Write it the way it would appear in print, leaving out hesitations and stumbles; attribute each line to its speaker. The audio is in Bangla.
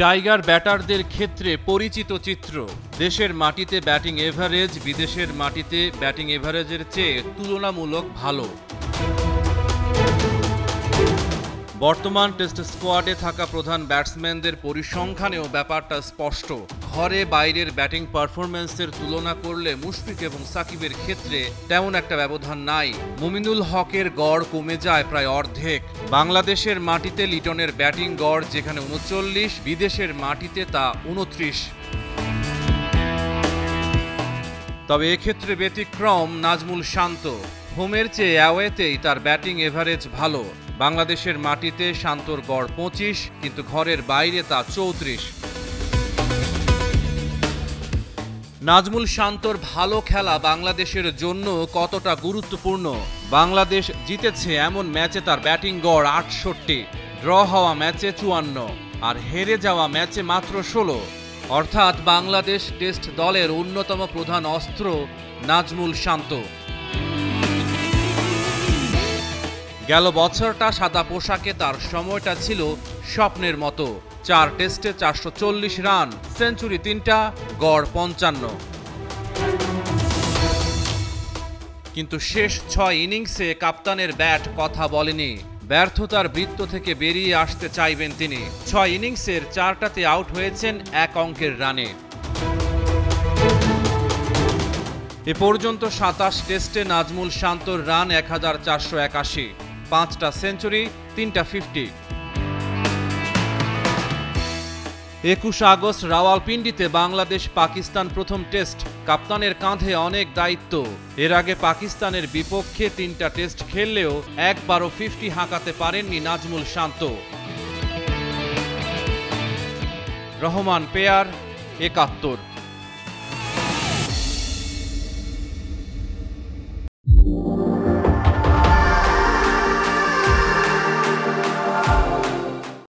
Speaker 1: টাইগার ব্যাটারদের ক্ষেত্রে পরিচিত চিত্র। দেশের মাটিতে ব্যাটিং এভারেজ বিদেশের মাটিতে ব্যাটিং এভারেজের চেয়ে তুলনামূলক ভালো। বর্তমান টেস্ট স্কোয়াডে থাকা প্রধান ব্যাটসম্যানদের পরিসংখ্যানেও ব্যাপারটা স্পষ্ট। ঘরে বাইরের ব্যাটিং পারফরম্যান্সের তুলনা করলে মুশফিক এবং সাকিবের ক্ষেত্রে তেমন একটা ব্যবধান নাই। মুমিনুল হকের গড় কমে যায় প্রায় অর্ধেক। বাংলাদেশের মাটিতে লিটনের ব্যাটিং গড় যেখানে ৩৯, বিদেশের মাটিতে তা ২৯। তবে এক্ষেত্রে ব্যতিক্রম নাজমুল শান্ত। হোমের চেয়ে অ্যাওয়েতেই তার ব্যাটিং এভারেজ ভালো। বাংলাদেশের মাটিতে শান্তর গড় ২৫, কিন্তু ঘরের বাইরে তা ৩৪। নাজমুল শান্তর ভালো খেলা বাংলাদেশের জন্য কতটা গুরুত্বপূর্ণ? বাংলাদেশ জিতেছে এমন ম্যাচে তার ব্যাটিং গড় ৬৮, ড্র হওয়া ম্যাচে ৫৪ আর হেরে যাওয়া ম্যাচে মাত্র ১৬। অর্থাৎ বাংলাদেশ টেস্ট দলের অন্যতম প্রধান অস্ত্র নাজমুল শান্ত। গেল বছরটা সাদা পোশাকে তার সময়টা ছিল স্বপ্নের মতো। ৪ টেস্টে ৪৪০ রান, সেঞ্চুরি ৩টা, গড় ৫৫। কিন্তু শেষ ৬ ইনিংসে কাপ্তানের ব্যাট কথা বলেনি। ব্যর্থতার বৃত্ত থেকে বেরিয়ে আসতে চাইবেন তিনি। ৬ ইনিংসের ৪টাতে আউট হয়েছেন ১ অঙ্কের রানে। এ পর্যন্ত ২৭ টেস্টে নাজমুল শান্তর রান ১৪৮১, ৫টা সেঞ্চুরি, ৩টা 50। ২১ আগস্ট রাওয়ালপিন্ডিতে বাংলাদেশ পাকিস্তান প্রথম টেস্ট। কাপ্তানের কাঁধে অনেক দায়িত্ব। এর আগে পাকিস্তানের বিপক্ষে ৩টা টেস্ট খেললেও একবারও 50 হাঁকাতে পারেননি নাজমুল শান্ত। রহমান পেয়ার, ৭১।